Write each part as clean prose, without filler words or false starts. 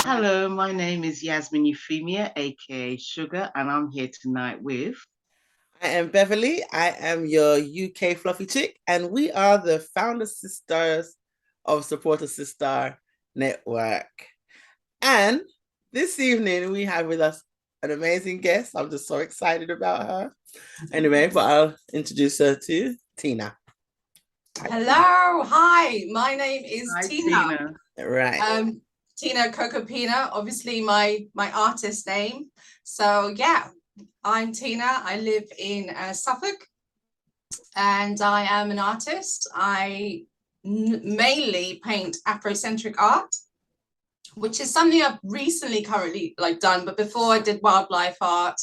Hello, my name is Yasmin Euphemia, aka Sugar, and I'm here tonight with. I am Beverly. I am your UK fluffy chick, and we are the founder sisters of Supporter Sis-Star Network. And this evening we have with us an amazing guest. I'm just so excited about her. Anyway, but I'll introduce her to Tina. Hello, hi. My name is Hi, Tina. Tina. Right. Tina Cocopina, obviously my artist name. So yeah, I'm Tina. I live in Suffolk, and I am an artist. I mainly paint Afrocentric art, which is something I've recently currently done. But before I did wildlife art.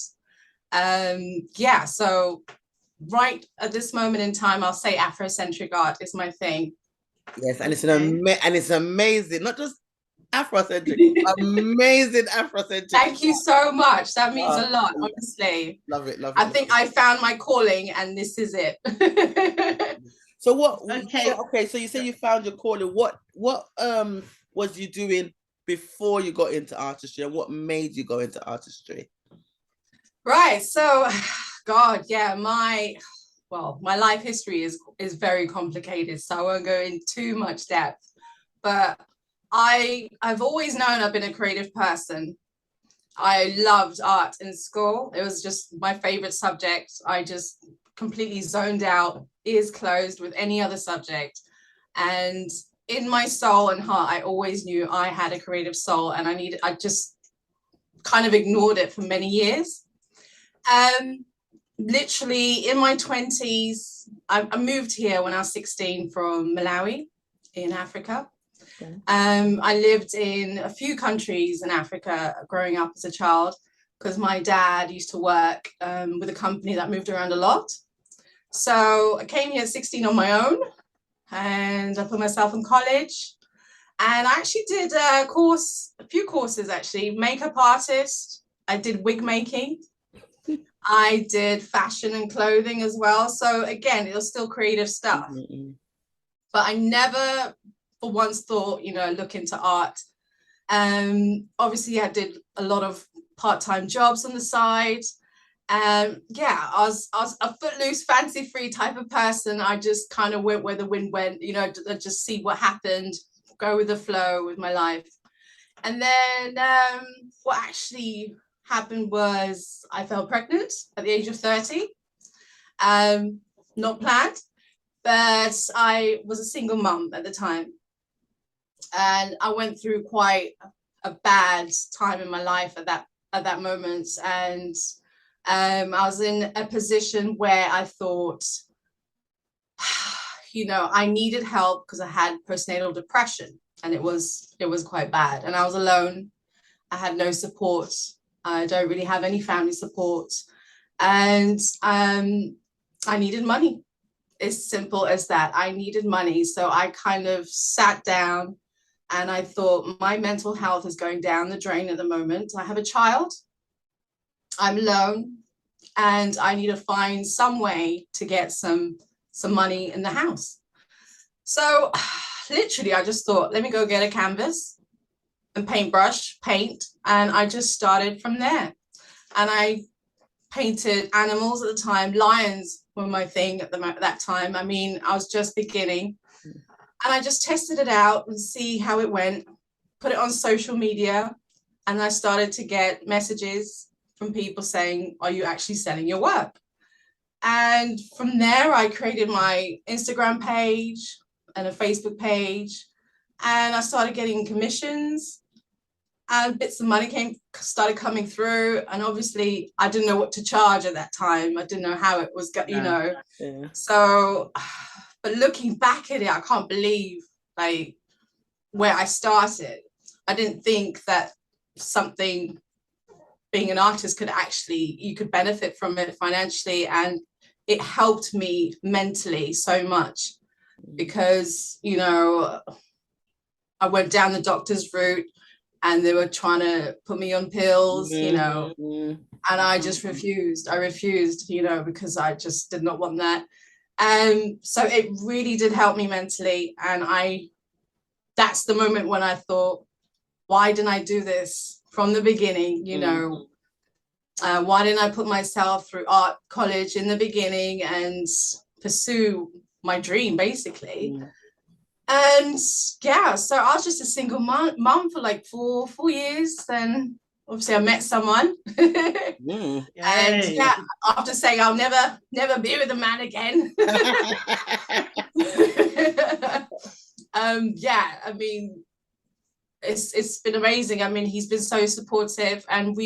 Yeah, so right at this moment in time, I'll say Afrocentric art is my thing. Yes, and it's amazing, not just Afrocentric, amazing Afrocentric. Thank you so much. That means a lot, honestly. Love it, love it. I think I found my calling, and this is it. So what? Okay. So you say you found your calling. What was you doing before you got into artistry, and what made you go into artistry? Right. So, God, yeah, my life history is very complicated, so I won't go in too much depth. But I've always known I've been a creative person. I loved art in school. It was just my favorite subject. I just completely zoned out, ears closed with any other subject. And in my soul and heart, I always knew I had a creative soul, and I just kind of ignored it for many years. Literally in my 20s, I moved here when I was 16 from Malawi in Africa. Okay. I lived in a few countries in Africa growing up as a child, because my dad used to work with a company that moved around a lot. So I came here at 16 on my own, and I put myself in college. And I actually did a few courses actually, makeup artist. I did wig making. I did fashion and clothing as well. So again, it was still creative stuff. Mm-hmm. But I never for once thought, look into art. Obviously I did a lot of part-time jobs on the side. Yeah, I was a footloose, fancy-free type of person. I just kind of went where the wind went, just see what happened, go with the flow with my life. And then what actually happened was I fell pregnant at the age of 30. Not planned, but I was a single mum at the time. And I went through quite a bad time in my life at that moment. And I was in a position where I thought, I needed help because I had postnatal depression, and it was quite bad. And I was alone. I had no support. I don't really have any family support. And I needed money. As simple as that. I needed money. So I kind of sat down and I thought, my mental health is going down the drain at the moment. I have a child. I'm alone. And I need to find some way to get some money in the house. So literally, I just thought, let me go get a canvas and paintbrush, paint. And I just started from there. And I painted animals at the time. Lions were my thing at that time. I mean, I was just beginning. And I just tested it out and see how it went, put it on social media. And I started to get messages from people saying, are you actually selling your work? And from there, I created my Instagram page and a Facebook page. And I started getting commissions, and bits of money started coming through. And obviously I didn't know what to charge at that time. I didn't know how it was, Yeah. So, but looking back at it, I can't believe where I started. I didn't think that being an artist you could benefit from it financially. And it helped me mentally so much, because, I went down the doctor's route, and they were trying to put me on pills, and I just refused. I refused, because I just did not want that. So it really did help me mentally. And that's the moment when I thought, why didn't I do this from the beginning? You know, why didn't I put myself through art college in the beginning and pursue my dream, basically? And yeah, so I was just a single mom for like four years. Then obviously I met someone. And yeah, after saying I'll never be with a man again. Yeah, I mean, it's been amazing. I mean, he's been so supportive, and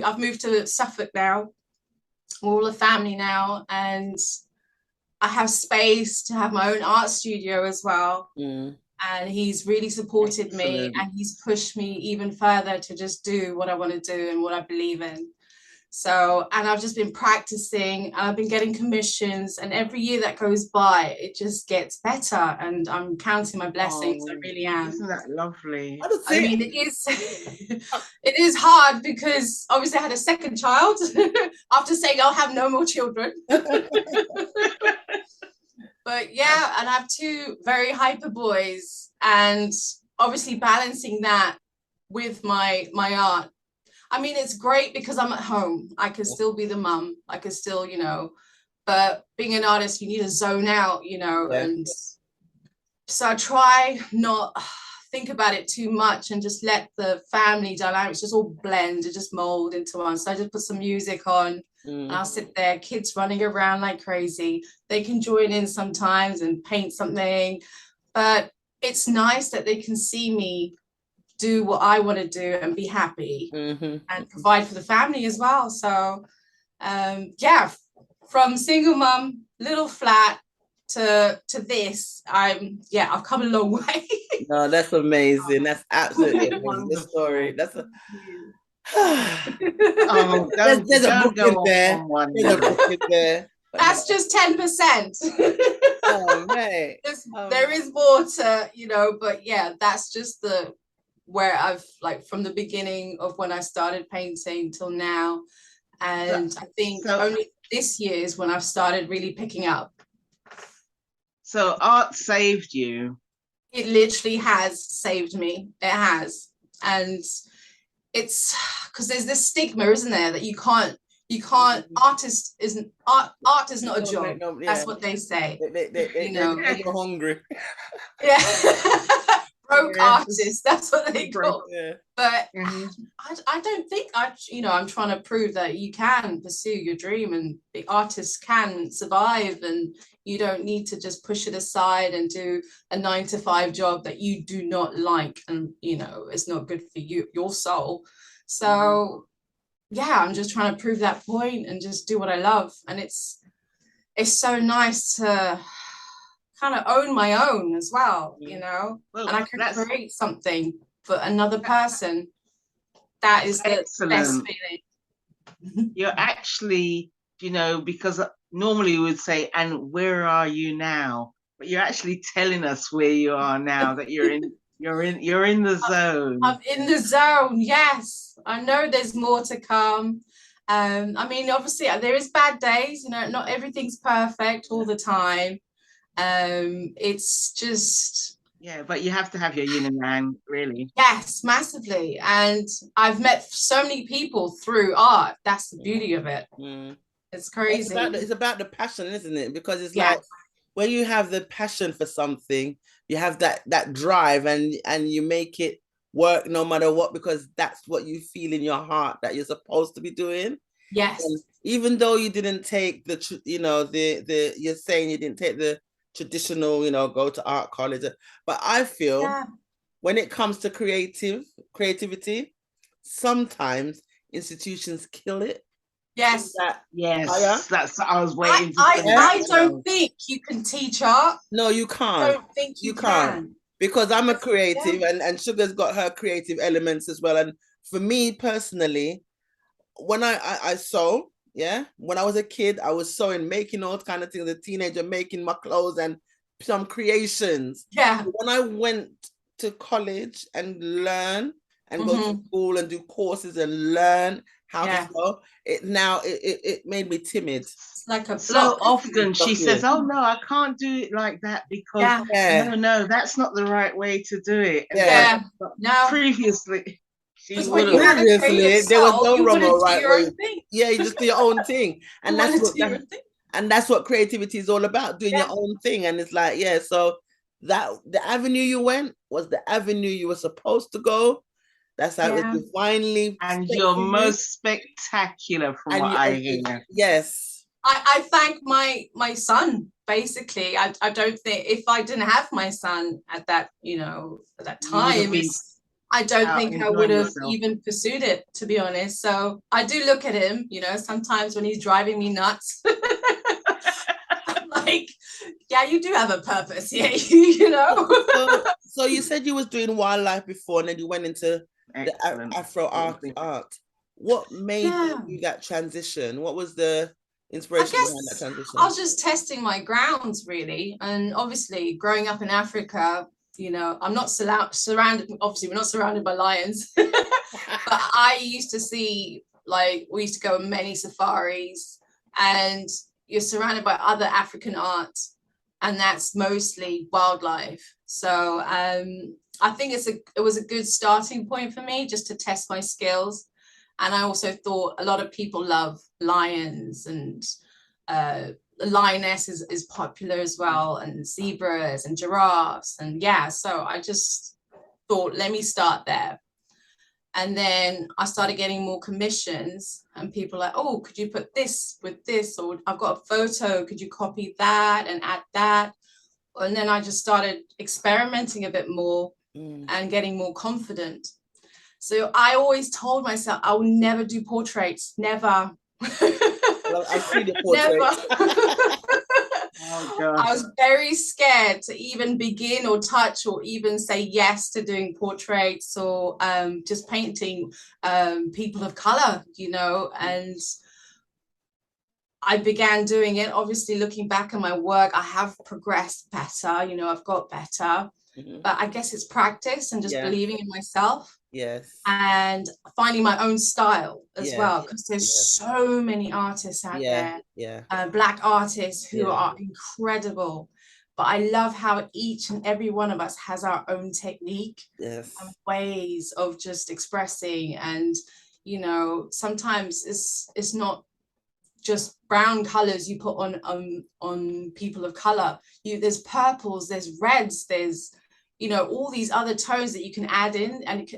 I've moved to Suffolk now. We're all a family now, and I have space to have my own art studio as well. And he's really supported me, and he's pushed me even further to just do what I want to do and what I believe in. So, and I've just been practicing, and I've been getting commissions, and every year that goes by, it just gets better, and I'm counting my blessings. I really am. Isn't that lovely? I mean, it is hard, because obviously I had a second child after saying I'll have no more children. But yeah, and I have two very hyper boys, and obviously balancing that with my art. I mean, it's great because I'm at home. I can still be the mum. I can still, you know, but being an artist, you need to zone out, you know, and so I try not think about it too much and just let the family dynamics just all blend and just mold into one. So I just put some music on, and I'll sit there, kids running around like crazy. They can join in sometimes and paint something, but it's nice that they can see me do what I want to do and be happy and provide for the family as well. So yeah, from single mum, little flat to this, I've come a long way. No, that's amazing. That's absolutely amazing. The story. That's a there's a book in there. There's a book in there. That's just 10%. Oh, man. There is more to, you know, but yeah, that's just where I've, like, from the beginning of when I started painting till now. And I think only this year is when I've started really picking up. So art saved you? It literally has saved me. It has. And it's because there's this stigma, isn't there, that you can't, art is not a job. That's what they say. You know, they're hungry. Yeah. Broke artist, that's what they call. But I don't think I'm trying to prove that you can pursue your dream, and the artists can survive, and you don't need to just push it aside and do a 9-to-5 job that you do not like, and you know it's not good for your soul. So yeah, I'm just trying to prove that point and just do what I love. And it's so nice to kind of own my own as well, you know, and I can create something for another person. That is the best feeling. You're actually, you know, because normally we would say, and where are you now? But you're actually telling us where you are now, that you're in the zone. I'm in the zone, yes. I know there's more to come. I mean, obviously there is bad days, you know, not everything's perfect all the time. It's just, yeah, but you have to have your yin and yang, really. Yes, massively. And I've met so many people through art. That's the beauty of it. It's crazy. It's about the passion, isn't it? Because it's like when you have the passion for something, you have that drive, and you make it work no matter what, because that's what you feel in your heart that you're supposed to be doing. Yes. And even though you didn't take you're saying you didn't take the traditional, you know, go to art college, but I feel when it comes to creativity, sometimes institutions kill it. Yes. That's I was waiting to say. I don't think you can teach art. No, you can't. I don't think you can. Because I'm a creative, and Sugar's got her creative elements as well. And for me personally, when I sew, when I was a kid, I was sewing, making all kind of things, a teenager, making my clothes and some creations. Yeah. When I went to college and learned and go to school and do courses and learn how to sew. It made me timid. It's like a so block. often she says, "Oh no, I can't do it like that because no, that's not the right way to do it." And no. previously, she Because would when you have. had a creative there was soul, no you wrong wouldn't or do right your way. own thing. Yeah, you just do your own thing, and that's what creativity is all about, doing your own thing. And it's like, so that the avenue you went was the avenue you were supposed to go. That's how it was divinely. And you're most spectacular from what I hear. Yes. I thank my son, basically. I don't think, if I didn't have my son at that, at that time, I don't think I would have even pursued it, to be honest. So I do look at him, sometimes when he's driving me nuts. I'm like, yeah, you do have a purpose here, So you said you was doing wildlife before, and then you went into the Afro art. What made you do that transition? What was the inspiration behind that transition? I was just testing my grounds, really. And obviously, growing up in Africa, I'm not surrounded, obviously, we're not surrounded by lions. But I used to see, we used to go on many safaris, and you're surrounded by other African art, and that's mostly wildlife. So I think it was a good starting point for me, just to test my skills. And I also thought a lot of people love lions, and lioness is popular as well, and zebras and giraffes. And so I just thought, let me start there. And then I started getting more commissions, and people like, oh, could you put this with this? Or I've got a photo, could you copy that and add that? And then I just started experimenting a bit more and getting more confident. So I always told myself I will never do portraits, never. Well, I've seen the portrait. I was very scared to even begin or touch or even say yes to doing portraits or just painting people of color, and I began doing it. Obviously, looking back at my work, I have progressed better, I've got better, but I guess it's practice and just believing in myself. Yes. And finding my own style as well, because there's so many artists out there, Black artists who are incredible. But I love how each and every one of us has our own technique and ways of just expressing. And, sometimes it's not just brown colors you put on people of color. There's purples, there's reds, there's all these other tones that you can add in, and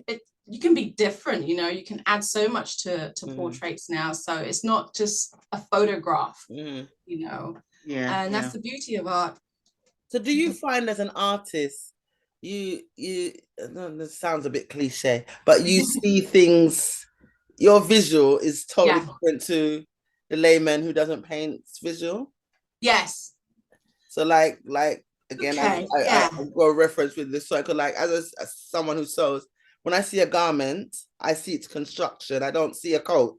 you can be different, you can add so much to portraits now. So it's not just a photograph, and that's the beauty of art. So do you find as an artist, this sounds a bit cliche, but you see things, your visual is totally different to the layman who doesn't paint visual? Yes. So like again, I go reference with this circle, like as someone who sews, when I see a garment, I see its construction. I don't see a coat.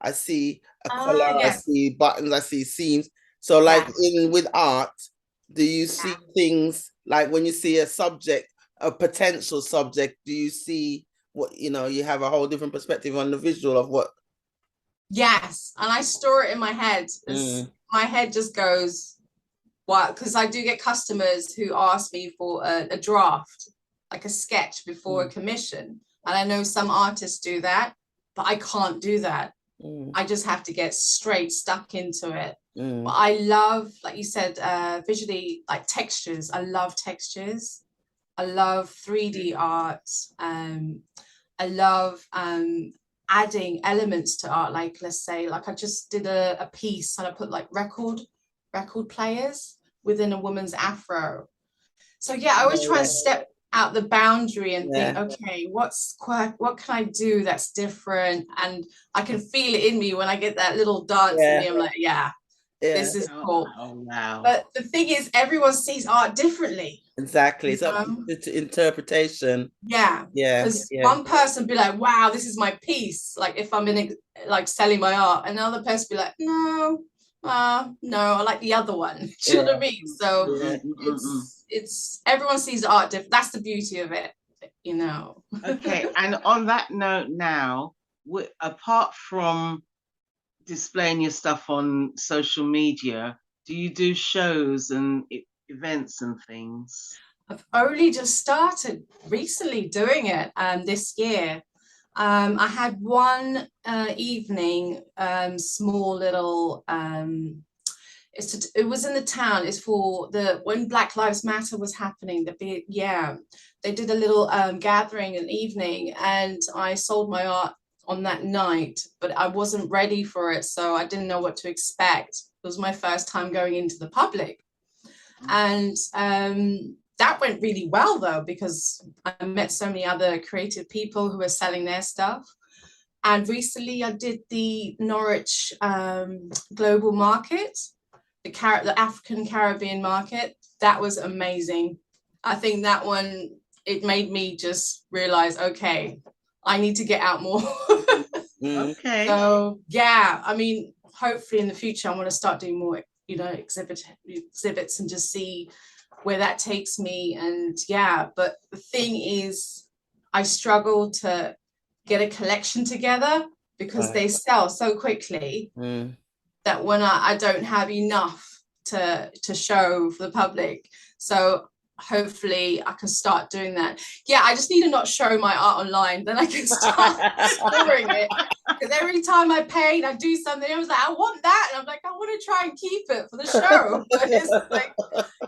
I see a color, I see buttons, I see seams. So like with art, do you see things like when you see a subject, a potential subject, do you see what, you have a whole different perspective on the visual of what? Yes. And I store it in my head. My head just goes, well, because I do get customers who ask me for a draft, like a sketch before a commission. And I know some artists do that, but I can't do that. I just have to get straight stuck into it. But I love, like you said, visually, like textures. I love textures. I love 3D art. I love adding elements to art. Like, let's say, like I just did a piece and I put like record players within a woman's afro. So I always try and step out the boundary and think, okay, what can I do that's different? And I can feel it in me when I get that little dance in me. I'm like, this is cool. Oh, wow. But the thing is, everyone sees art differently. Exactly. It's up to interpretation. Because one person be like, wow, this is my piece. Like if I'm in like selling my art, and another person be like, no, I like the other one. Do you know what I mean? So it's everyone sees art different. That's the beauty of it. you know. Okay, and on that note now, apart from displaying your stuff on social media, do you do shows and events and things? I've only just started recently doing it this year. I had one evening, small little, it was in the town. It's for when Black Lives Matter was happening, they did a little gathering an evening, and I sold my art on that night, but I wasn't ready for it, so I didn't know what to expect. It was my first time going into the public. And that went really well though, because I met so many other creative people who were selling their stuff. And recently I did the Norwich Global Market, the African Caribbean market. That was amazing. I think that one, it made me just realize, okay, I need to get out more. Okay. So yeah, I mean, hopefully in the future I want to start doing more, exhibits and just see where that takes me. And yeah, but the thing is, I struggle to get a collection together because they sell so quickly that when I don't have enough to show for the public. So hopefully I can start doing that. Yeah, I just need to not show my art online, then I can start storing it. Because every time I paint, I do something, I was like, I want that, and I'm like, I want to try and keep it for the show. But it's like,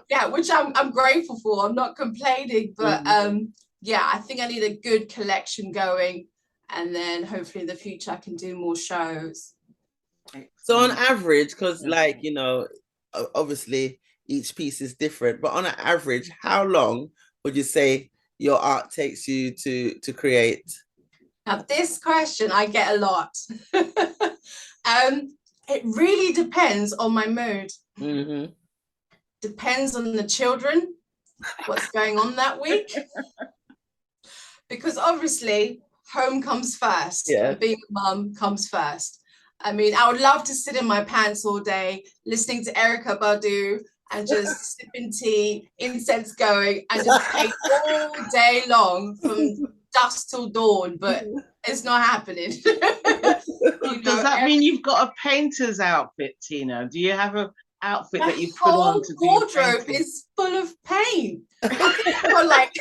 yeah, which I'm grateful for. I'm not complaining, but yeah, I think I need a good collection going, and then hopefully in the future I can do more shows. So on average, because like, obviously each piece is different, but on an average, how long would you say your art takes you to create? Now this question I get a lot. It really depends on my mood. Depends on the children, what's going on that week. Because obviously home comes first. Yeah. And being a mum comes first. I mean, I would love to sit in my pants all day, listening to Erykah Badu and just sipping tea, incense going, and just paint all day long from dusk till dawn, but it's not happening. Does that mean you've got a painter's outfit, Tina? Do you have an outfit that you put on to do your wardrobe is full of paint. Like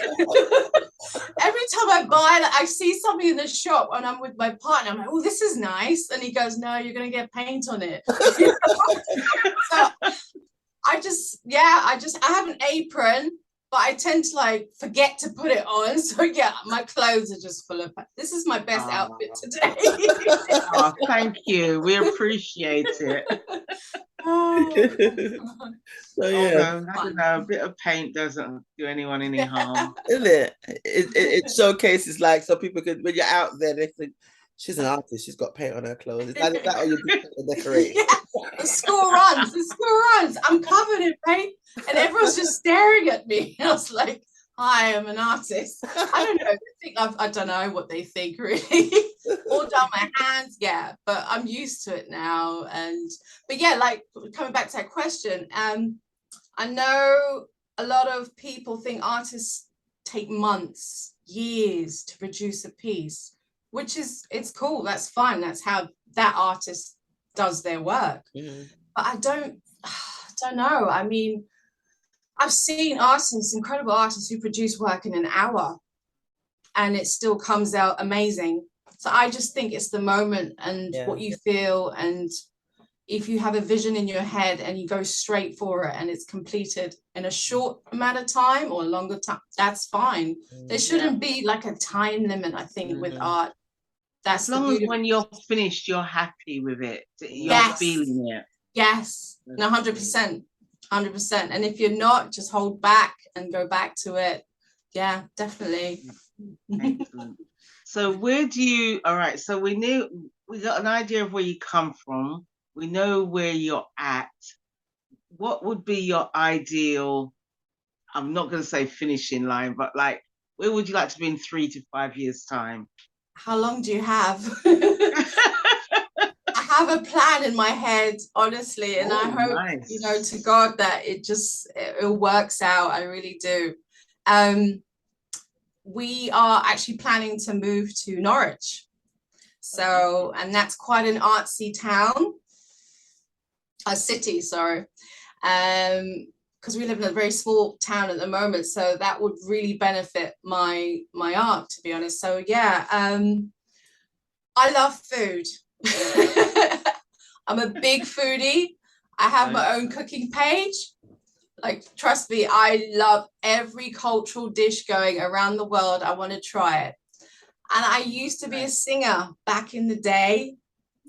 every time I buy, like, I see something in the shop and I'm with my partner, I'm like, oh, this is nice, and he goes, no, you're gonna get paint on it. So I have an apron, but I tend to like forget to put it on. So yeah, my clothes are just full of, this is my best outfit today. Oh, thank you. We appreciate it. So yeah, I don't know, a bit of paint doesn't do anyone any harm. Isn't it? It showcases, like, so people could, when you're out there, they think she's an artist, she's got paint on her clothes. Is that all you do, decorate? Yeah, the school runs. I'm covered in paint, and everyone's just staring at me. And I was like, I am an artist. I don't know. I don't know what they think, really. All down my hands, yeah. But I'm used to it now. But yeah, like coming back to that question, I know a lot of people think artists take months, years to produce a piece, which is, it's cool. That's fine. That's how that artist does their work. But I don't know. I mean, I've seen artists, incredible artists who produce work in an hour and it still comes out amazing. So I just think it's the moment and what you feel. And if you have a vision in your head and you go straight for it and it's completed in a short amount of time or a longer time, that's fine. There shouldn't be like a time limit, I think, with art. That's as long as when you're finished, you're happy with it. You're feeling it. Yes, no, 100%. 100%. And if you're not, just hold back and go back to it. Yeah, definitely. Excellent. So all right, so we got an idea of where you come from. We know where you're at. What would be your ideal, I'm not going to say finishing line, but like, where would you like to be in 3 to 5 years' time? How long do you have? I have a plan in my head, honestly, and I hope, to God that it works out. I really do. we are actually planning to move to Norwich. So, and that's quite an artsy town, a city, sorry. Because we live in a very small town at the moment, so that would really benefit my art, to be honest. So yeah, I love food. I'm a big foodie. I have my own cooking page. Like, trust me, I love every cultural dish going around the world. I want to try it. And I used to be a singer back in the day.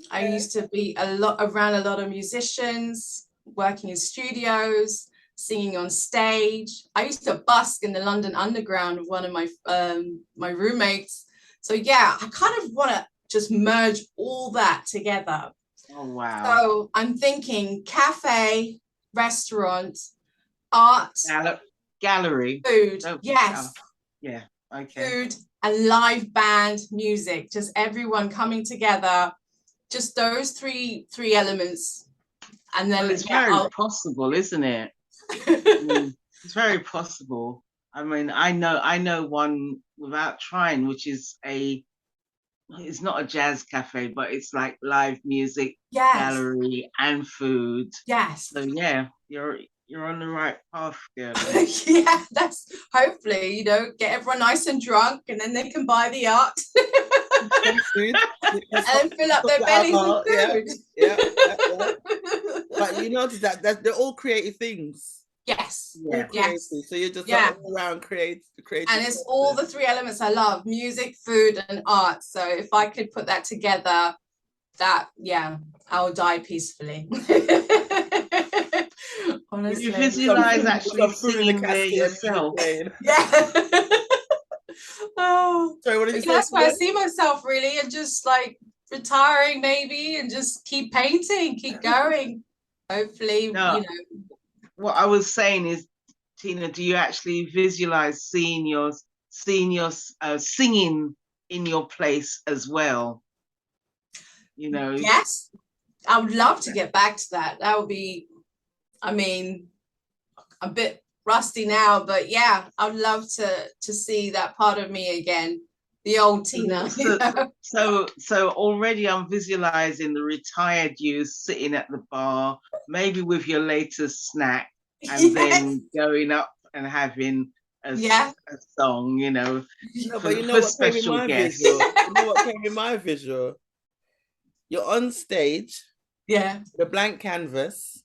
I used to be around a lot of musicians, working in studios, singing on stage. I used to busk in the London Underground with one of my my roommates. So yeah, I kind of want to just merge all that together. Oh wow. So I'm thinking cafe, restaurant, art, gallery, food. Oh, Yes. yeah. Okay. Food and live band music, just everyone coming together, just those three elements. And then it's very possible, isn't it? It's very possible. I mean, I know one without trying, which is it's not a jazz cafe, but it's like live music, gallery and food. Yes. So yeah, you're on the right path, girl. Yeah, that's hopefully, you know, get everyone nice and drunk and then they can buy the art. And fill up their bellies with food. Yeah. But you notice that they're all creative things. Yes. Yeah. Yes. So you're just all around creative. And it's all the three elements I love: music, food, and art. So if I could put that together, I'll die peacefully. Honestly. You visualize actually singing there yourself. Yeah. Oh, sorry, what did you say? That's where I see myself, really, and just like retiring maybe, and just keep painting, keep going. Hopefully, you know. What I was saying is, Tina, do you actually visualize seeing your singing in your place as well? You know. Yes, I would love to get back to that. That would be, I mean, a bit rusty now, but yeah, I'd love to see that part of me again, the old Tina. So already I'm visualizing the retired you sitting at the bar, maybe with your latest snack, and then going up and having a song, you know. No, but you know what came in my visual? You know what came in my visual? You're on stage, the blank canvas,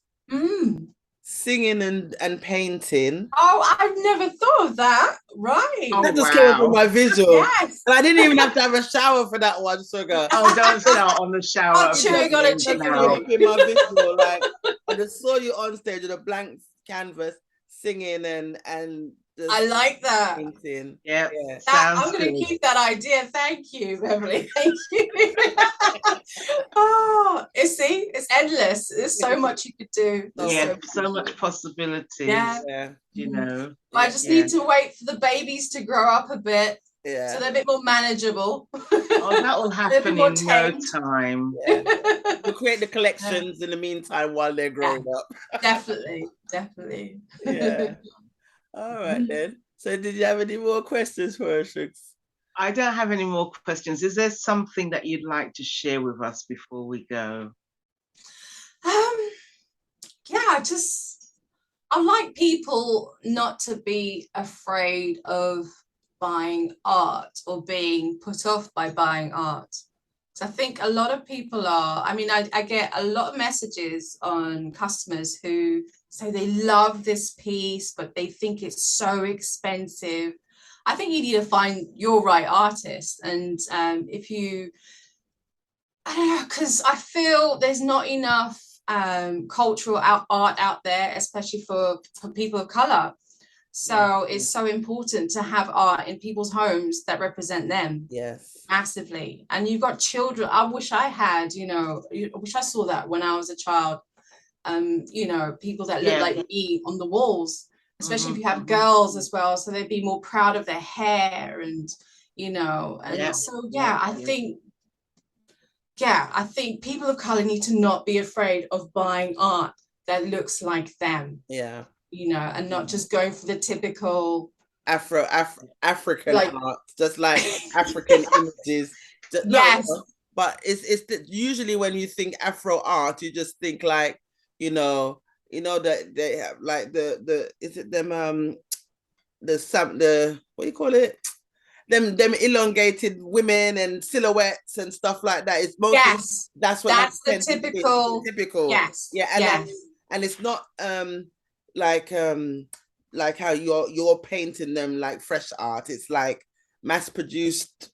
singing and painting. Oh, I've never thought of that. Right. That just came up with my visual. Yes. And I didn't even have to have a shower for that one, sugar. Oh, don't start on the shower. I'm chewing on a chicken wing. In my visual, like, I just saw you on stage with a blank canvas singing and I like that. Painting. Yeah. I'm going to keep that idea. Thank you, Beverly. Thank you. Oh, it's endless. There's so much you could do. So much possibilities. Yeah. You know. I just need to wait for the babies to grow up a bit. Yeah. So they're a bit more manageable. Oh, that will happen in no time. Yeah. We'll create the collections in the meantime while they're growing up. Definitely. Yeah. All right then. So did you have any more questions for us, Shugs? I don't have any more questions. Is there something that you'd like to share with us before we go? I like people not to be afraid of buying art or being put off by buying art. So I think a lot of people are, I mean, I get a lot of messages on customers who say they love this piece, but they think it's so expensive. I think you need to find your right artist. And if you, I don't know, because I feel there's not enough cultural art out there, especially for people of color. So it's so important to have art in people's homes that represent them. Yes. Massively. And you've got children. I wish I had, I wish I saw that when I was a child. People that look like me on the walls, especially if you have girls as well. So they'd be more proud of their hair and, I think people of color need to not be afraid of buying art that looks like them. Yeah. And not just going for the typical African Like- art, just like African images. No, Yes. no, but usually when you think Afro art, you just think like, that they have like the is it them the what do you call it? Them elongated women and silhouettes and stuff like that. It's mostly Yes. that's what That's the tends to be typical. Yes. Yeah, yes. and it's not like how you're painting them like fresh art. It's like mass produced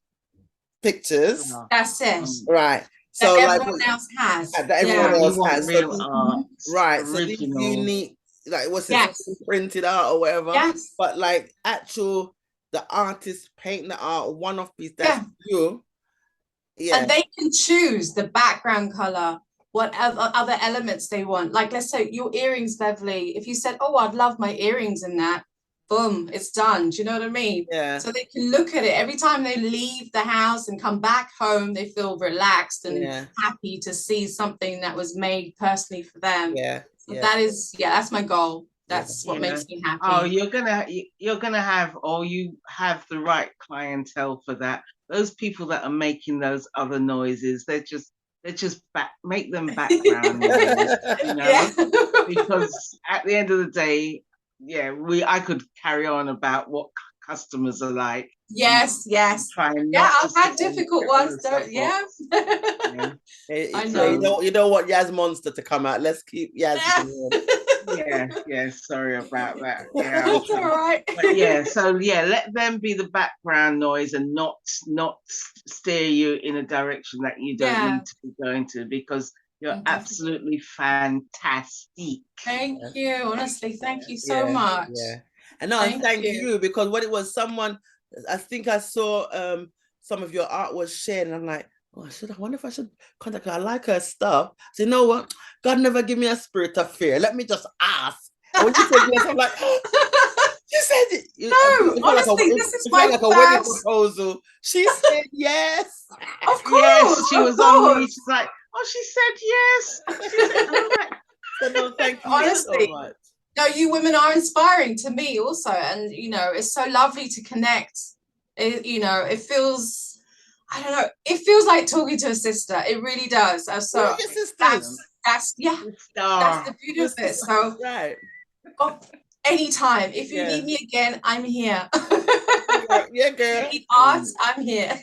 pictures. That's it. Right. So That like everyone else has. that everyone You else want has. real So art, right. So these original. unique, like what's it, Yes. printed art or whatever. Yes. But like actual the artist painting the art one-off piece, that's you. Yeah. And they can choose the background color, whatever other elements they want. Like, let's say your earrings, Beverly, if you said, oh, I'd love my earrings in that, boom, it's done. Do you know what I mean? Yeah. So they can look at it every time they leave the house and come back home, they feel relaxed and happy to see something that was made personally for them. Yeah. So that's my goal. That's what makes me happy. Oh, you're gonna have, or you have the right clientele for that. Those people that are making those other noises, they're just make them background noise, because at the end of the day, I could carry on about what customers are like. Yes. I've had difficult ones. I know. You don't want Yaz Monster to come out. Let's keep Yaz. Sorry about that. Yeah, that's all right. But so let them be the background noise and not steer you in a direction that you don't need to be going to, because you're absolutely fantastic. Thank you. Honestly, thank you so much. Yeah. And thank you, because what it was, I think I saw some of your art was shared, and I'm like, oh, I wonder if I should contact her. I like her stuff. So you know what? God never give me a spirit of fear. Let me just ask. And when you said yes, I'm like, you said it. No, honestly, this is my like a wedding proposal. She said yes. Of course. Yes, she was on me. She's like, oh, she said yes. She said, so no, thank you honestly, so much. No, you women are inspiring to me also, and it's so lovely to connect. It feels, I don't know, it feels like talking to a sister. It really does. So that's that's the beauty of it. So anytime, if you need me again, I'm here. Yeah, girl. You need art, I'm here.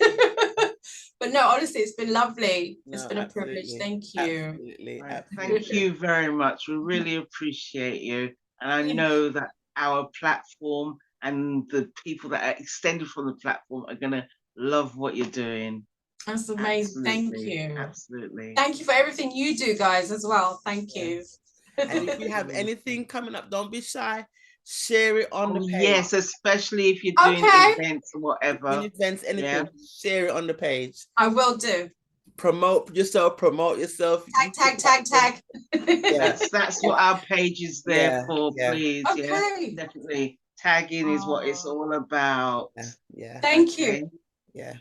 But no, honestly, it's been lovely. It's been a privilege. Thank you. Absolutely. Thank you very much. We really appreciate you. And I know that our platform and the people that are extended from the platform are going to love what you're doing. That's amazing. Thank you. Absolutely. Thank you for everything you do, guys, as well. Thank you. And if you have anything coming up, don't be shy. Share it on the page. Yes, especially if you're doing events or whatever. Events, anything, share it on the page. I will do. Promote yourself. Tag. Yes, that's what our page is there for, please. Okay. Definitely. Tagging is what it's all about. Yeah. Thank you. Yeah.